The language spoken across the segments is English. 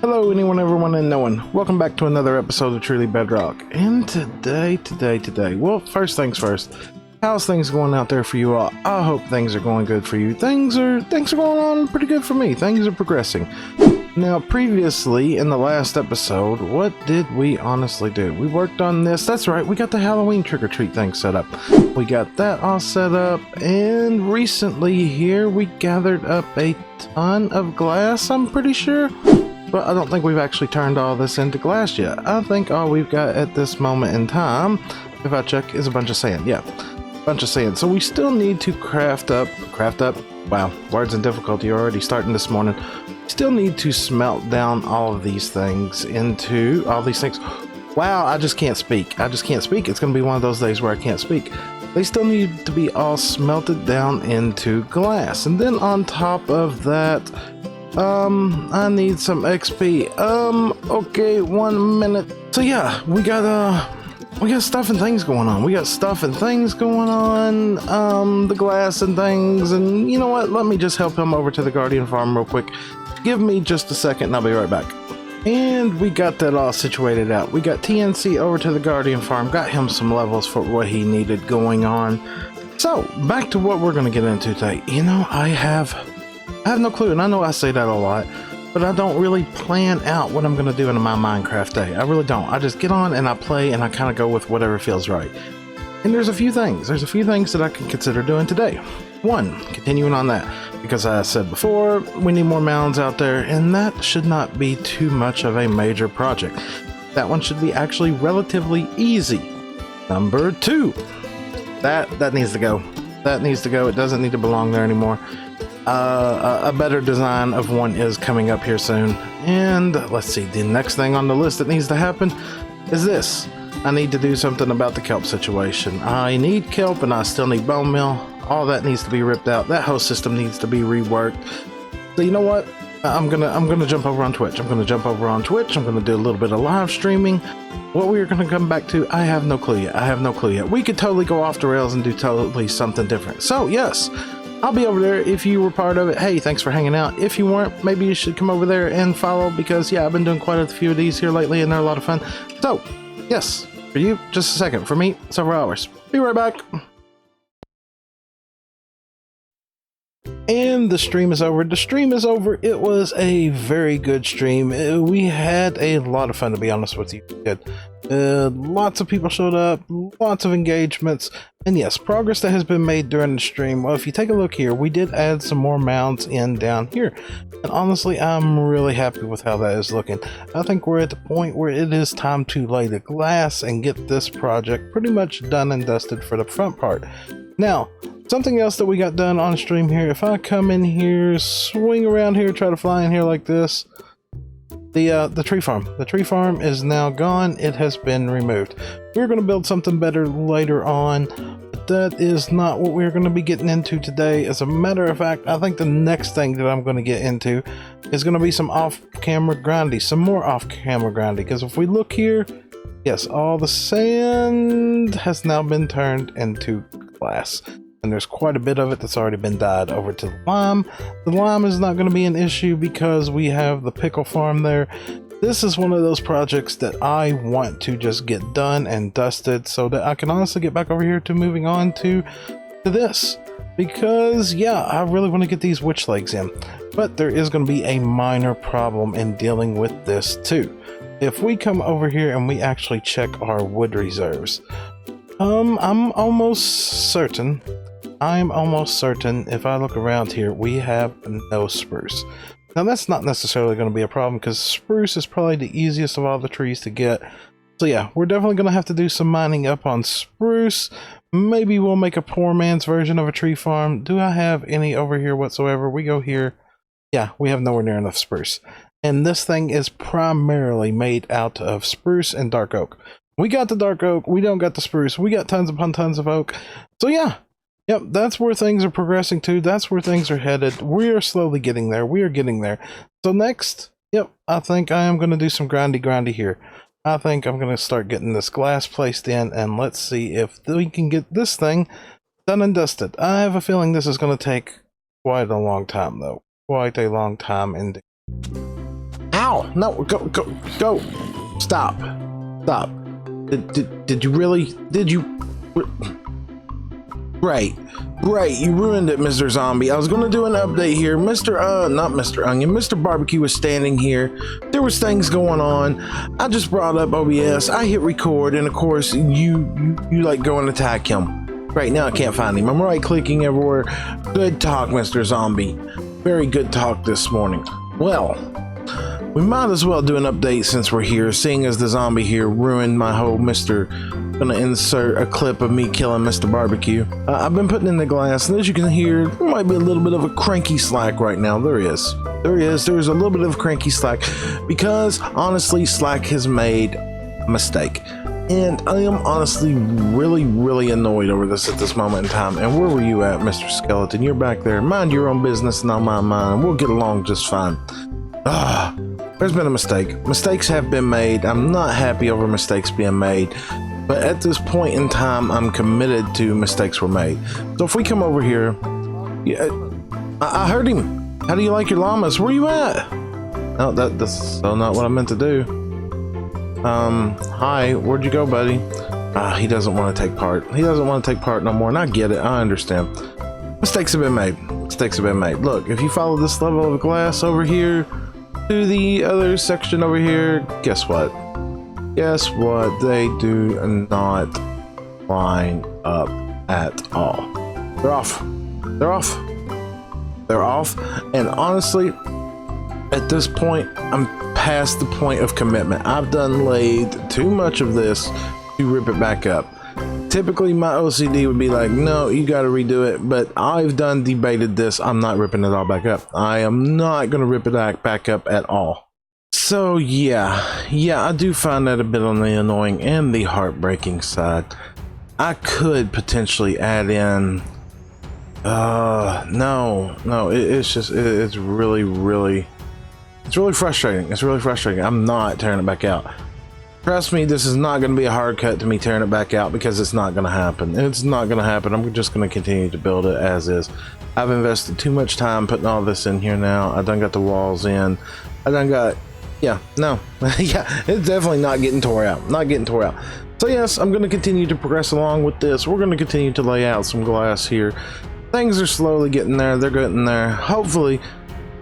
Hello anyone, everyone, and no one. Welcome back to another episode of Truly Bedrock. And today, well, first things first. How's things going out there for you all? I hope things are going good for you. Things are going on pretty good for me. Things are progressing. Now, previously, in the last episode, what did we honestly do? We worked on this. That's right, we got the Halloween trick-or-treat thing set up. We got that all set up, and recently here, we gathered up a ton of glass, I'm pretty sure. But I don't think we've actually turned all this into glass yet. I think all we've got at this moment in time, if I check, is a bunch of sand. Yeah, a bunch of sand. So we still need to craft up. Wow, words and difficulty are already starting this morning. Still need to smelt down all of these things into all these things. Wow, I just can't speak. It's going to be one of those days where I can't speak. They still need to be all smelted down into glass. And then on top of that, I need some XP. Okay, 1 minute. So yeah, we got stuff and things going on. The glass and things, and you know what? Let me just help him over to the Guardian Farm real quick. Give me just a second and I'll be right back. And we got that all situated out. We got TNC over to the Guardian Farm, got him some levels for what he needed going on. So, back to what we're going to get into today. You know, I have no clue, and I know I say that a lot, but I don't really plan out what I'm going to do in my Minecraft day. I really don't. I just get on and I play and I kind of go with whatever feels right. And there's a few things that I can consider doing today. One, continuing on that, because I said before, we need more mounds out there, and that should not be too much of a major project. That one should be actually relatively easy. Number two, that needs to go. That needs to go. It doesn't need to belong there anymore. A better design of one is coming up here soon. And let's see, the next thing on the list that needs to happen is this. I need to do something about the kelp situation. I need kelp and I still need bone meal. All that needs to be ripped out. That whole system needs to be reworked. So you know what? I'm gonna jump over on Twitch. I'm gonna do a little bit of live streaming. What we're gonna come back to, I have no clue yet. We could totally go off the rails and do totally something different. So yes, I'll be over there if you were part of it. Hey, thanks for hanging out. If you weren't, maybe you should come over there and follow, because yeah, I've been doing quite a few of these here lately and they're a lot of fun. So yes, for you, just a second. For me, several hours. Be right back. And the stream is over. It was a very good stream. We had a lot of fun, to be honest with you. Lots of people showed up, lots of engagements, and yes, progress that has been made during the stream. Well, if you take a look here, we did add some more mounds in down here, and honestly, I'm really happy with how that is looking. I think we're at the point where it is time to lay the glass and get this project pretty much done and dusted for the front part. Now, something else that we got done on stream here, if I come in here, swing around here, try to fly in here like this, the tree farm is now gone. It has been removed. We're going to build something better later on, but that is not what we're going to be getting into today. As a matter of fact, I think the next thing that I'm going to get into is going to be some off-camera grindy, some more off-camera grindy, because if we look here, yes, all the sand has now been turned into glass. And there's quite a bit of it that's already been dyed over to the lime. The lime is not going to be an issue because we have the pickle farm there. This is one of those projects that I want to just get done and dusted so that I can honestly get back over here to moving on to this. Because, yeah, I really want to get these witch legs in. But there is going to be a minor problem in dealing with this too. If we come over here and we actually check our wood reserves, I'm almost certain if I look around here, we have no spruce. Now that's not necessarily going to be a problem because spruce is probably the easiest of all the trees to get. So yeah, we're definitely going to have to do some mining up on spruce. Maybe we'll make a poor man's version of a tree farm. Do I have any over here whatsoever? We go here. Yeah, we have nowhere near enough spruce. And this thing is primarily made out of spruce and dark oak. We got the dark oak, we don't got the spruce, we got tons upon tons of oak. So yeah, yep, that's where things are progressing to, that's where things are headed. We are slowly getting there, we are getting there. So next, yep, I think I am going to do some grindy here. I think I'm going to start getting this glass placed in, and let's see if we can get this thing done and dusted. I have a feeling this is going to take quite a long time though. Quite a long time indeed. Ow! No, go! Stop! Did you really? Did you? Great, you ruined it, Mr. Zombie. I was gonna do an update here. Not Mr. Onion, Mr. Barbecue was standing here. There was things going on. I just brought up OBS. I hit record, and of course, you like go and attack him. Right now, I can't find him. I'm right-clicking everywhere. Good talk, Mr. Zombie. Very good talk this morning. Well, we might as well do an update since we're here, seeing as the zombie here ruined my whole Gonna insert a clip of me killing Mr. Barbecue. I've been putting in the glass, and as you can hear, there might be a little bit of a cranky Slack right now. There is a little bit of cranky Slack, because honestly, Slack has made a mistake. And I am honestly really annoyed over this at this moment in time. And where were you at, Mr. Skeleton? You're back there. Mind your own business and I'll mind mine. We'll get along just fine. There's been a mistake. Mistakes have been made. I'm not happy over mistakes being made. But at this point in time, I'm committed to mistakes were made. So if we come over here, yeah, I heard him. How do you like your llamas? Where you at? No, that's so not what I meant to do. Hi, where'd you go, buddy? He doesn't want to take part. He doesn't want to take part no more, and I get it. I understand. Mistakes have been made. Mistakes have been made. Look, if you follow this level of glass over here to the other section over here, guess what? Guess what? They do not line up at all. They're off. They're off. They're off. And honestly, at this point, I'm past the point of commitment. I've done laid too much of this to rip it back up. Typically, my OCD would be like, no, you got to redo it. But I've done debated this. I'm not ripping it all back up. I am not going to rip it back up at all. So yeah, I do find that a bit on the annoying and the heartbreaking side. I could potentially add in, it's really frustrating. It's really frustrating. I'm not tearing it back out. Trust me, this is not going to be a hard cut to me tearing it back out, because it's not going to happen. It's not going to happen. I'm just going to continue to build it as is. I've invested too much time putting all this in here now. I done got the walls in. I done got, yeah, it's definitely not getting tore out. Not getting tore out. So yes, I'm going to continue to progress along with this. We're going to continue to lay out some glass here. Things are slowly getting there. They're getting there. Hopefully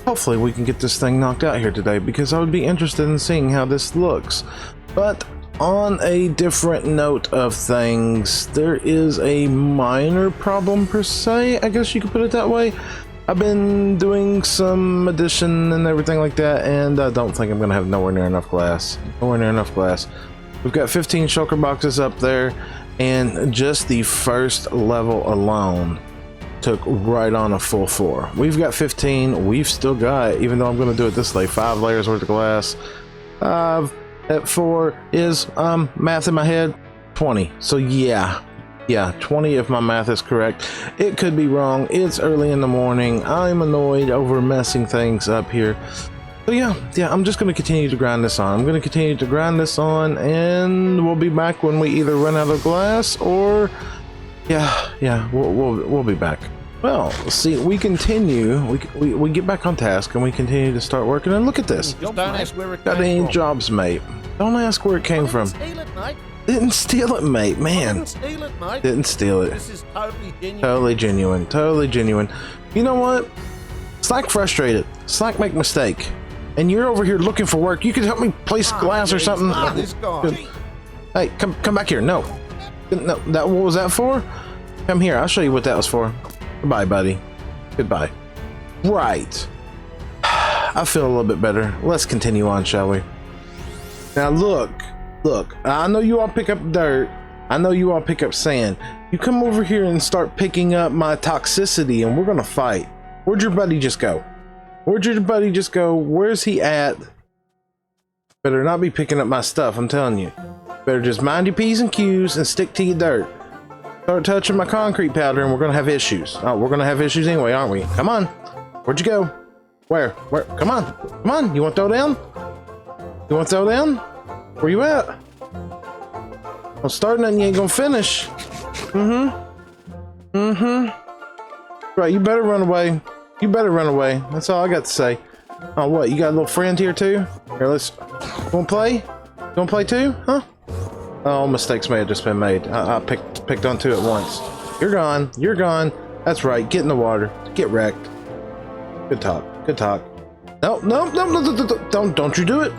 we can get this thing knocked out here today, because I would be interested in seeing how this looks. But on a different note of things, there is a minor problem per se, I guess you could put it that way. I've been doing some addition and everything like that, and I don't think I'm gonna have nowhere near enough glass. We've got 15 shulker boxes up there, and just the first level alone took right on a full 4. We've got 15. We've still got, even though I'm gonna do it this way, 5 layers worth of glass. 5 at 4 is math in my head, 20. So yeah, 20 if my math is correct. It could be wrong. It's early in the morning. I'm annoyed over messing things up here. So yeah, I'm just going to continue to grind this on. And we'll be back when we either run out of glass or we'll be back. Well, see, we continue. We get back on task and we continue to start working. And look at this. Don't ask where it got came any from. jobs, mate. Don't ask where it came from. Didn't steal it, mate. Man. Didn't steal it. This is totally genuine. Totally genuine. You know what? Slack frustrated. Slack make mistake. And you're over here looking for work. You could help me place glass or something. This guy. Hey, come back here. No. What was that for? Come here. I'll show you what that was for. Goodbye, buddy. Goodbye. Right. I feel a little bit better. Let's continue on, shall we? Now look, I know you all pick up dirt. I know you all pick up sand. You come over here and start picking up my toxicity and we're gonna fight. Where'd your buddy just go? Where's he at? Better not be picking up my stuff, I'm telling you. Better just mind your P's and Q's and stick to your dirt. Start touching my concrete powder and we're gonna have issues. Oh, we're gonna have issues anyway, aren't we? Come on. Where'd you go? Where? Come on. You wanna throw down? Where you at? I'm starting and you ain't gonna finish. Right, you better run away. That's all I got to say. Oh, what? You got a little friend here too? Here, let's. Wanna play? You wanna play too? Huh? Oh, mistakes may have just been made. I picked on two at once. You're gone. You're gone. That's right. Get in the water. Get wrecked. Good talk. Good talk. No, no, no, no, no, no, don't you do it.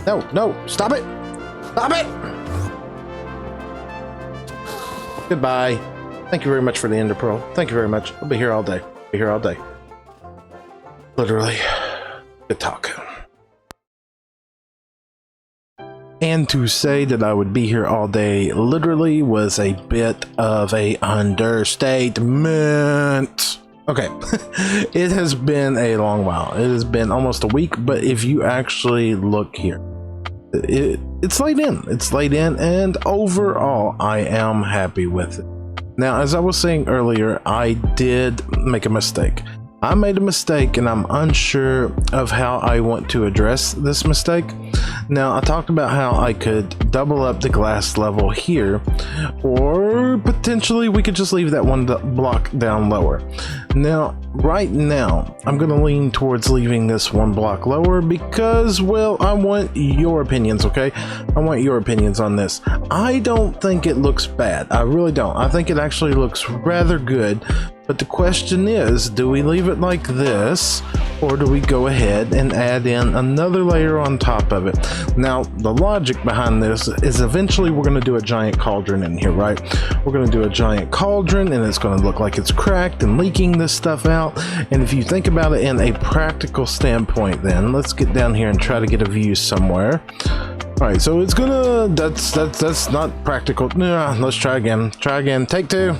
No, no, stop it. Stop it. Goodbye. Thank you very much for the ender pearl. Thank you very much. I'll be here all day. Be here all day. Literally. Good talk. And to say that I would be here all day literally was a bit of a understatement. Okay, it has been a long while. It has been almost a week, but if you actually look here, it's laid in. It's laid in, and overall, I am happy with it. Now, as I was saying earlier, I did make a mistake. I made a mistake, and I'm unsure of how I want to address this mistake. Now, I talked about how I could double up the glass level here, or potentially we could just leave that one block down lower. Now, right now, I'm going to lean towards leaving this one block lower because, well, I want your opinions, okay? I want your opinions on this. I don't think it looks bad. I really don't. I think it actually looks rather good. But the question is, do we leave it like this, or do we go ahead and add in another layer on top of it? Now, the logic behind this is eventually we're going to do a giant cauldron in here, right? We're going to do a giant cauldron, and it's going to look like it's cracked and leaking this stuff out. And if you think about it in a practical standpoint, then let's get down here and try to get a view somewhere. All right, so it's gonna, that's not practical. Nah, let's try again. Try again. Take two.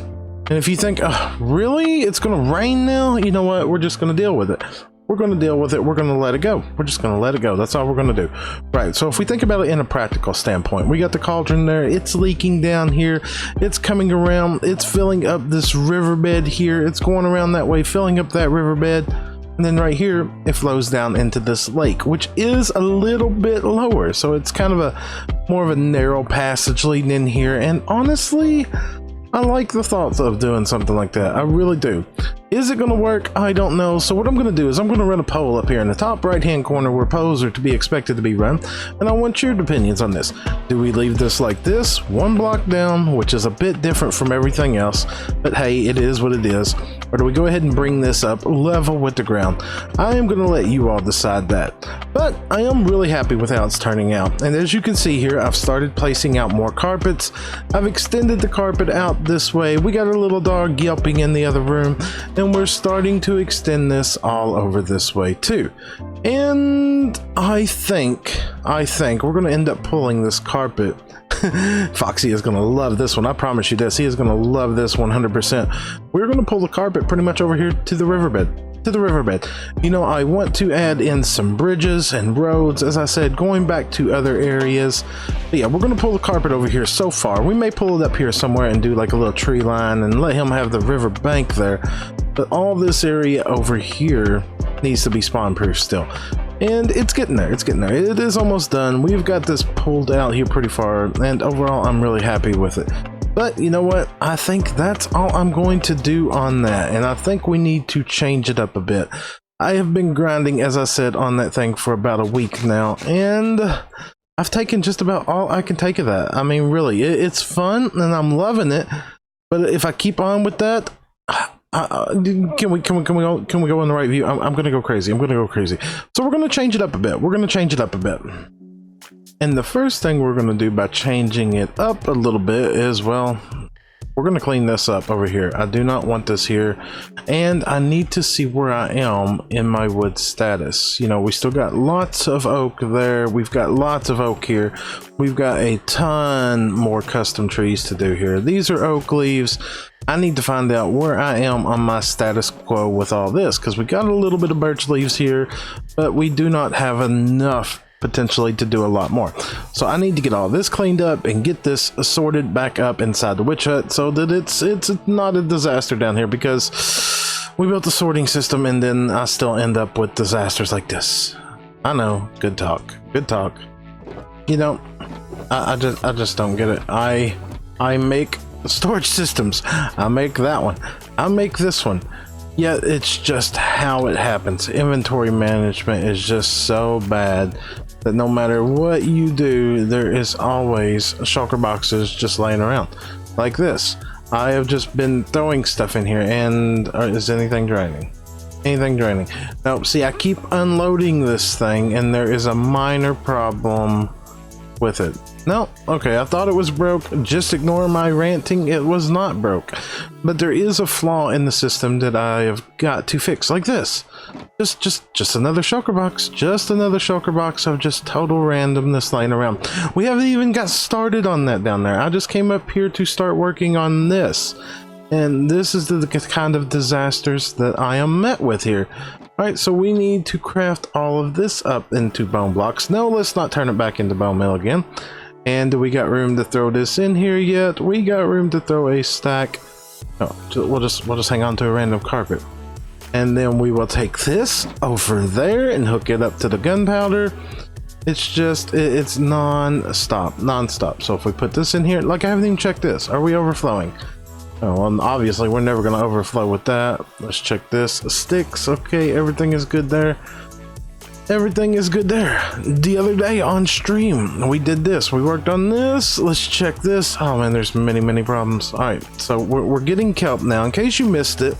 And if you think, oh, really? It's going to rain now? You know what? We're just going to deal with it. We're going to deal with it. We're going to let it go. We're just going to let it go. That's all we're going to do. Right. So if we think about it in a practical standpoint, we got the cauldron there. It's leaking down here. It's coming around. It's filling up this riverbed here. It's going around that way, filling up that riverbed. And then right here, it flows down into this lake, which is a little bit lower. So it's kind of a more of a narrow passage leading in here. And honestly, I like the thoughts of doing something like that. I really do. Is it going to work? I don't know. So what I'm going to do is I'm going to run a poll up here in the top right hand corner where polls are to be expected to be run. And I want your opinions on this. Do we leave this like this, one block down, which is a bit different from everything else, but hey, it is what it is. Or do we go ahead and bring this up level with the ground? I am going to let you all decide that. But I am really happy with how it's turning out. And as you can see here, I've started placing out more carpets. I've extended the carpet out this way. We got a little dog yelping in the other room. And we're starting to extend this all over this way too. And I think we're going to end up pulling this carpet. Foxy is going to love this one. I promise you this. He is going to love this 100%. We're going to pull the carpet pretty much over here to the riverbed. You know, I want to add in some bridges and roads, as I said, going back to other areas. But yeah, we're going to pull the carpet over here so far. We may pull it up here somewhere and do like a little tree line and let him have the river bank there. But all this area over here needs to be spawn proof still. And it's getting there. It's getting there. It is almost done. We've got this pulled out here pretty far, and overall I'm really happy with it. But you know what? I think that's all I'm going to do on that, and I think we need to change it up a bit. I have been grinding, as I said, on that thing for about a week now, and I've taken just about all I can take of that. I mean, really, it's fun, and I'm loving it. But if I keep on with that, can we go in the right view? I'm gonna go crazy. So we're gonna change it up a bit. And the first thing we're gonna do by changing it up a little bit is, well, we're gonna clean this up over here. I do not want this here, and I need to see where I am in my wood status. You know, we still got lots of oak there. We've got lots of oak here. We've got a ton more custom trees to do here. These are oak leaves. I need to find out where I am on my status quo with all this, because we got a little bit of birch leaves here, but we do not have enough potentially to do a lot more. So I need to get all this cleaned up and get this sorted back up inside the witch hut so that it's not a disaster down here, because we built the sorting system and then I still end up with disasters like this. I know. Good talk. You know, I just don't get it. I make storage systems. I make that one. I make this one. Yeah, it's just how it happens. Inventory management is just so bad that no matter what you do, there is always shulker boxes just laying around. Like this. I have just been throwing stuff in here, and is anything draining? Anything draining? Nope. See, I keep unloading this thing, and there is a minor problem with it. No, okay, I thought it was broke. Just ignore my ranting. It was not broke, but there is a flaw in the system that I have got to fix. Like this, just another shulker box, just another shulker box of just total randomness laying around. We haven't even got started on that down there. I just came up here to start working on this, and this is the kind of disasters that I am met with here. Alright, so we need to craft all of this up into bone blocks. No, let's not turn it back into bone meal again. And do we got room to throw this in here yet? We got room to throw a stack. Oh, we'll just hang on to a random carpet. And then we will take this over there and hook it up to the gunpowder. It's just, it's non-stop. So if we put this in here, like I haven't even checked this. Are we overflowing? Oh, well, obviously we're never going to overflow with that. Let's check this. Sticks. Okay, everything is good there. Everything is good there. The other day on stream, we did this. We worked on this. Let's check this. Oh man, there's many problems. All right, so we're getting kelp now. In case you missed it,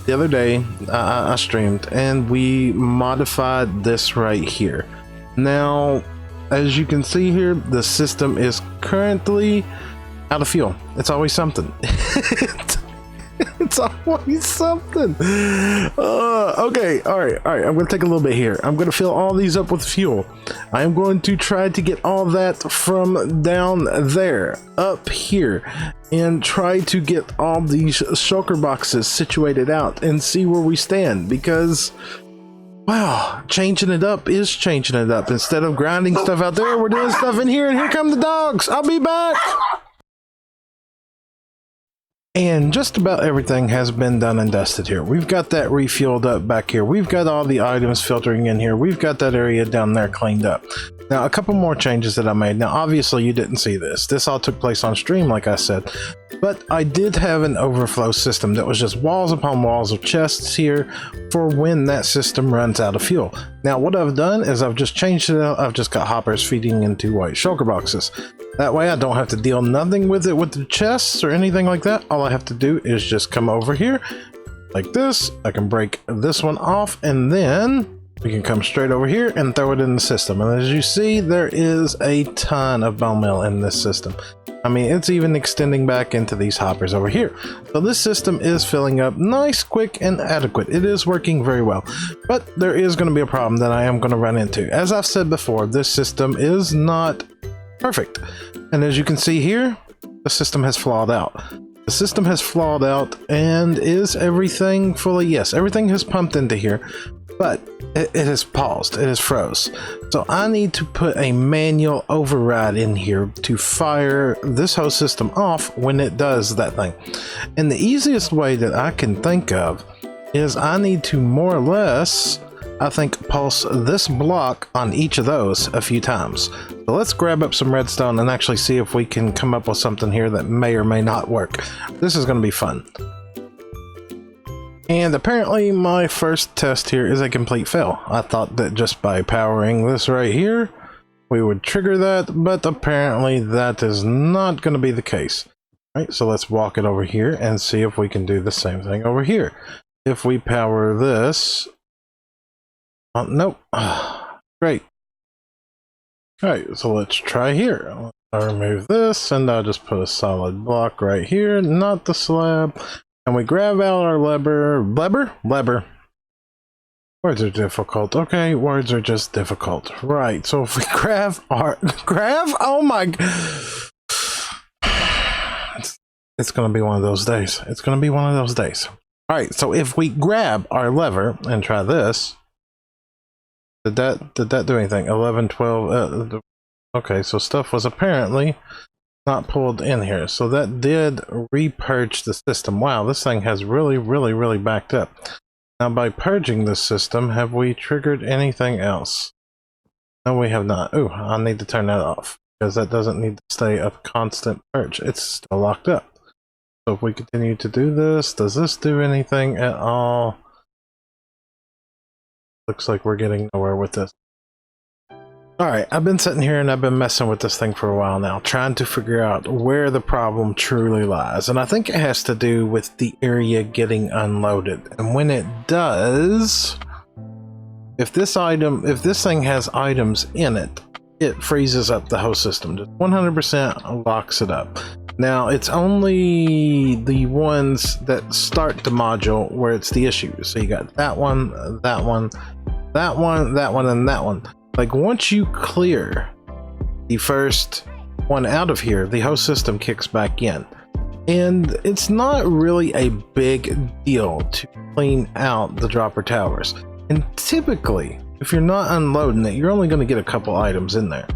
the other day I streamed and we modified this right here. Now, as you can see here, the system is currently out of fuel. It's always something. It's always something. Okay, all right. I'm gonna take a little bit here. I'm gonna fill all these up with fuel. I am going to try to get all that from down there up here and try to get all these shulker boxes situated out and see where we stand, because wow, changing it up is changing it up. Instead of grinding stuff out there, we're doing stuff in here, and here come the dogs. I'll be back. And just about everything has been done and dusted here. We've got that refueled up back here. We've got all the items filtering in here. We've got that area down there cleaned up. Now, a couple more changes that I made. Now, obviously, you didn't see this. This all took place on stream, like I said. But I did have an overflow system that was just walls upon walls of chests here for when that system runs out of fuel. Now, what I've done is I've just changed it out. I've just got hoppers feeding into white shulker boxes. That way I don't have to deal nothing with it with the chests or anything like that. All I have to do is just come over here like this. I can break this one off, and then we can come straight over here and throw it in the system. And as you see, there is a ton of bone meal in this system. I mean, it's even extending back into these hoppers over here. So this system is filling up nice, quick, and adequate. It is working very well. But there is going to be a problem that I am going to run into. As I've said before, this system is not perfect. And as you can see here, the system has flawed out. The system has flawed out, and is everything fully? Yes, everything has pumped into here, but it has paused. It has froze. So I need to put a manual override in here to fire this whole system off when it does that thing. And the easiest way that I can think of is I need to more or less, I think, pulse this block on each of those a few times. So let's grab up some redstone and actually see if we can come up with something here that may or may not work. This is going to be fun. And apparently my first test here is a complete fail. I thought that just by powering this right here, we would trigger that, but apparently that is not going to be the case. All right, so let's walk it over here and see if we can do the same thing over here. If we power this, oh, nope. Great. All right, so let's try here. I'll remove this, and I'll just put a solid block right here, not the slab. And we grab out our lever. Words are difficult. Okay, words are just difficult. Right, so if we grab our... Oh my... It's gonna be one of those days. It's gonna be one of those days. All right, so if we grab our lever and try this, did that do anything? 11, 12, okay, so stuff was apparently not pulled in here. So that did repurge the system. Wow, this thing has really backed up. Now by purging this system, have we triggered anything else? No, we have not. Ooh, I need to turn that off because that doesn't need to stay a constant purge. It's still locked up. So if we continue to do this, does this do anything at all? Looks like we're getting nowhere with this. Alright, I've been sitting here and I've been messing with this thing for a while now, trying to figure out where the problem truly lies. And I think it has to do with the area getting unloaded. And when it does, if this thing has items in it, it freezes up the host system. Just 100% locks it up. Now, it's only the ones that start the module where it's the issue. So you got that one, that one, that one, that one, and that one. Like, once you clear the first one out of here, the host system kicks back in. And it's not really a big deal to clean out the dropper towers. And typically, if you're not unloading it, you're only going to get a couple items in there.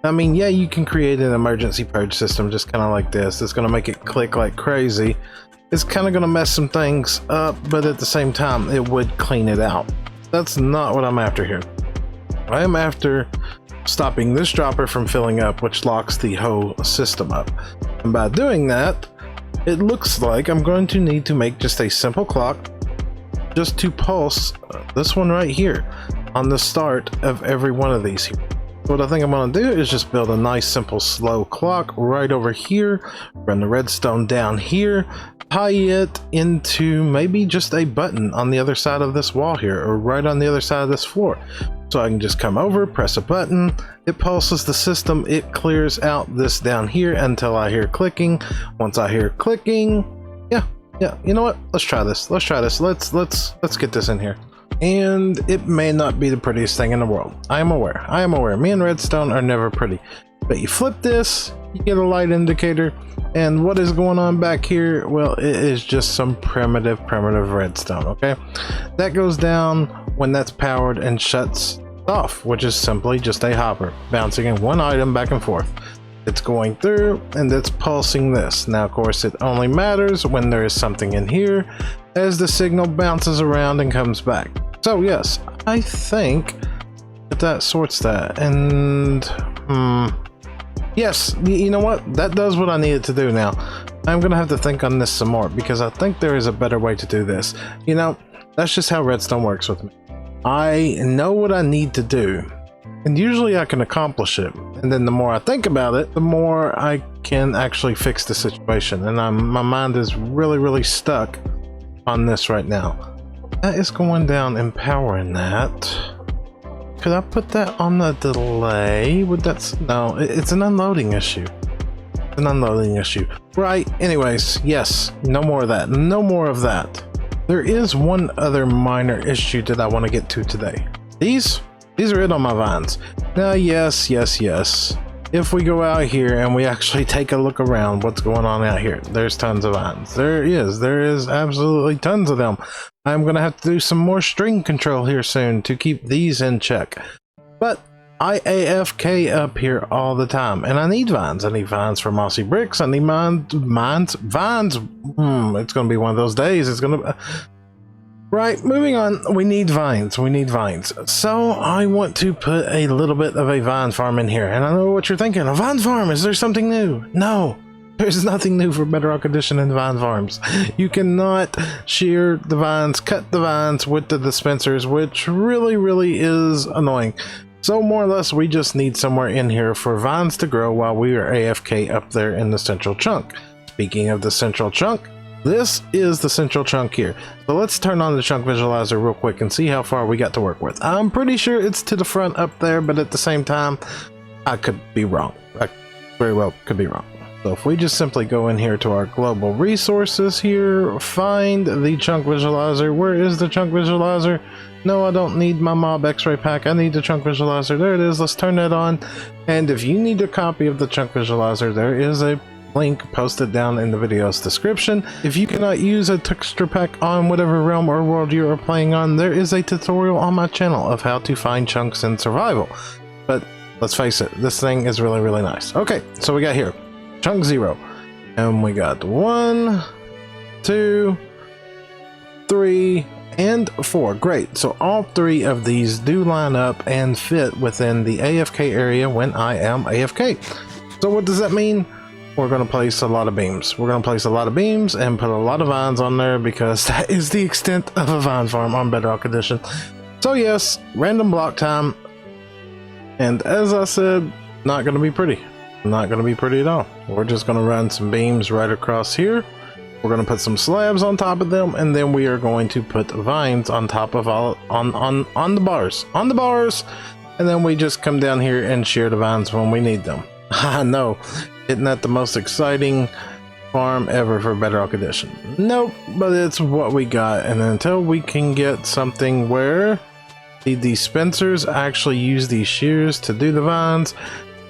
I mean, yeah, you can create an emergency purge system just kind of like this. It's going to make it click like crazy. It's kind of going to mess some things up, but at the same time, it would clean it out. That's not what I'm after here. I am after stopping this dropper from filling up, which locks the whole system up. And by doing that, it looks like I'm going to need to make just a simple clock just to pulse this one right here on the start of every one of these here. What I think I'm going to do is just build a nice simple slow clock right over here, run the redstone down here, tie it into maybe just a button on the other side of this wall here, or right on the other side of this floor. So I can just come over, press a button, it pulses the system, it clears out this down here until I hear clicking. Once I hear clicking, yeah, you know what? Let's try this. Let's get this in here. And it may not be the prettiest thing in the world. I am aware. Me and redstone are never pretty. But you flip this, you get a light indicator, and what is going on back here? Well, it is just some primitive redstone, okay? That goes down when that's powered and shuts off, which is simply just a hopper bouncing in one item back and forth. It's going through and it's pulsing this. Now, of course, it only matters when there is something in here as the signal bounces around and comes back. So yes, I think that sorts that. And yes, you know what? That does what I needed to do. Now I'm gonna have to think on this some more, because I think there is a better way to do this. You know, that's just how redstone works with me. I know what I need to do, and usually I can accomplish it, and then the more I think about it, the more I can actually fix the situation. And my mind is really stuck on this right now. That is going down and powering that. Could I put that on the delay? Would that... No, it's an unloading issue. It's an unloading issue. Right, anyways, yes, no more of that. No more of that. There is one other minor issue that I want to get to today. These are it on my vines. Now, yes. If we go out here and we actually take a look around what's going on out here, there's tons of vines. There is absolutely tons of them. I'm going to have to do some more string control here soon to keep these in check. But I AFK up here all the time, and I need vines. I need vines for mossy bricks. I need vines. It's going to be one of those days. It's going to... Right, moving on. We need vines. So I want to put a little bit of a vine farm in here. And I know what you're thinking. A vine farm, is there something new? No, there's nothing new for Bedrock Edition in vine farms. You cannot shear the vines, cut the vines with the dispensers, which really is annoying. So more or less, we just need somewhere in here for vines to grow while we are AFK up there in the central chunk. Speaking of the central chunk, this is the central chunk here. So let's turn on the chunk visualizer real quick and see how far we got to work with. I'm pretty sure it's to the front up there, but at the same time, I could be wrong. I very well could be wrong. So if we just simply go in here to our global resources here, find the chunk visualizer. Where is the chunk visualizer? No, I don't need my mob x-ray pack. I need the chunk visualizer. There it is. Let's turn that on. And if you need a copy of the chunk visualizer, there is a link posted down in the video's description. If you cannot use a texture pack on whatever realm or world you are playing on, there is a tutorial on my channel of how to find chunks in survival. But let's face it, this thing is really nice. Okay, so we got here chunk 0, and we got 1, 2, 3, and 4. Great. So all 3 of these do line up and fit within the AFK area when I am AFK. So what does that mean? we're going to place a lot of beams. We're going to place a lot of beams and put a lot of vines on there because that is the extent of a vine farm on Bedrock Edition. So yes, random block time. And as I said, not going to be pretty. Not going to be pretty at all. We're just going to run some beams right across here. We're going to put some slabs on top of them, and then we are going to put vines on top of all on the bars. On the bars, and then we just come down here and shear the vines when we need them. I know. Isn't that the most exciting farm ever for Bedrock Edition? Nope, but it's what we got. And until we can get something where the dispensers actually use these shears to do the vines,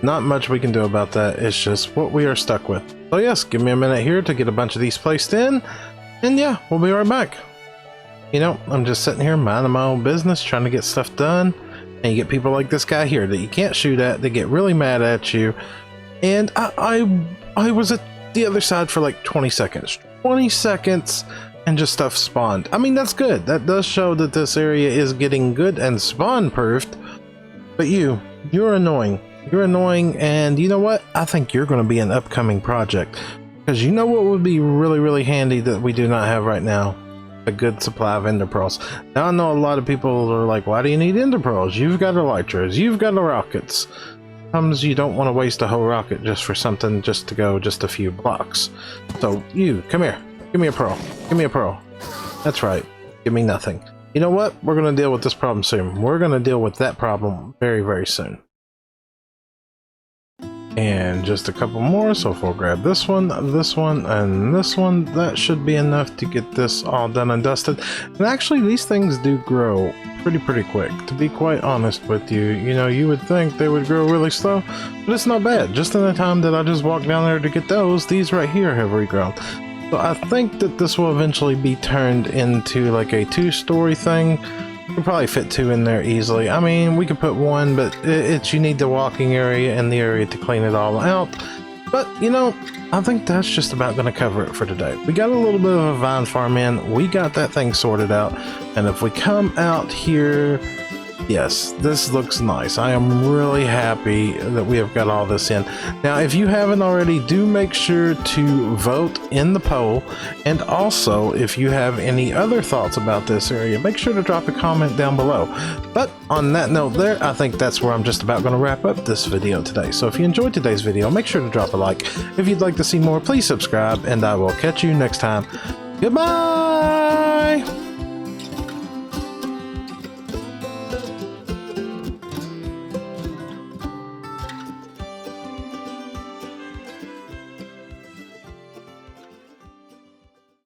not much we can do about that. It's just what we are stuck with. So yes, give me a minute here to get a bunch of these placed in, and yeah, we'll be right back. You know, I'm just sitting here minding my own business, trying to get stuff done, and you get people like this guy here that you can't shoot at. They get really mad at you. And I was at the other side for like 20 seconds. 20 seconds and just stuff spawned. I mean, that's good. That does show that this area is getting good and spawn proofed. But you're annoying. You're annoying, and you know what? I think you're going to be an upcoming project. Because you know what would be really, really handy that we do not have right now? A good supply of ender pearls. Now I know a lot of people are like, why do you need ender pearls? You've got elytras. You've got the rockets. You don't want to waste a whole rocket just for something just to go just a few blocks. So you come here, give me a pearl, give me a pearl. That's right, give me nothing. You know what, we're going to deal with this problem soon. We're going to deal with that problem very, very soon. And just a couple more, so if we'll grab this one, and this one, that should be enough to get this all done and dusted. And actually, these things do grow pretty quick. To be quite honest with you, you know, you would think they would grow really slow, but it's not bad. Just in the time that I just walked down there to get those, these right here have regrown. So I think that this will eventually be turned into like a 2-story thing. We'll probably fit 2 in there easily. I mean, we could put 1, but you need the walking area and the area to clean it all out. But, you know, I think that's just about going to cover it for today. We got a little bit of a vine farm in. We got that thing sorted out. And if we come out here, yes, this looks nice. I am really happy that we have got all this in. Now, if you haven't already, do make sure to vote in the poll. And also, if you have any other thoughts about this area, make sure to drop a comment down below. But on that note there, I think that's where I'm just about going to wrap up this video today. So if you enjoyed today's video, make sure to drop a like. If you'd like to see more, please subscribe, and I will catch you next time. Goodbye!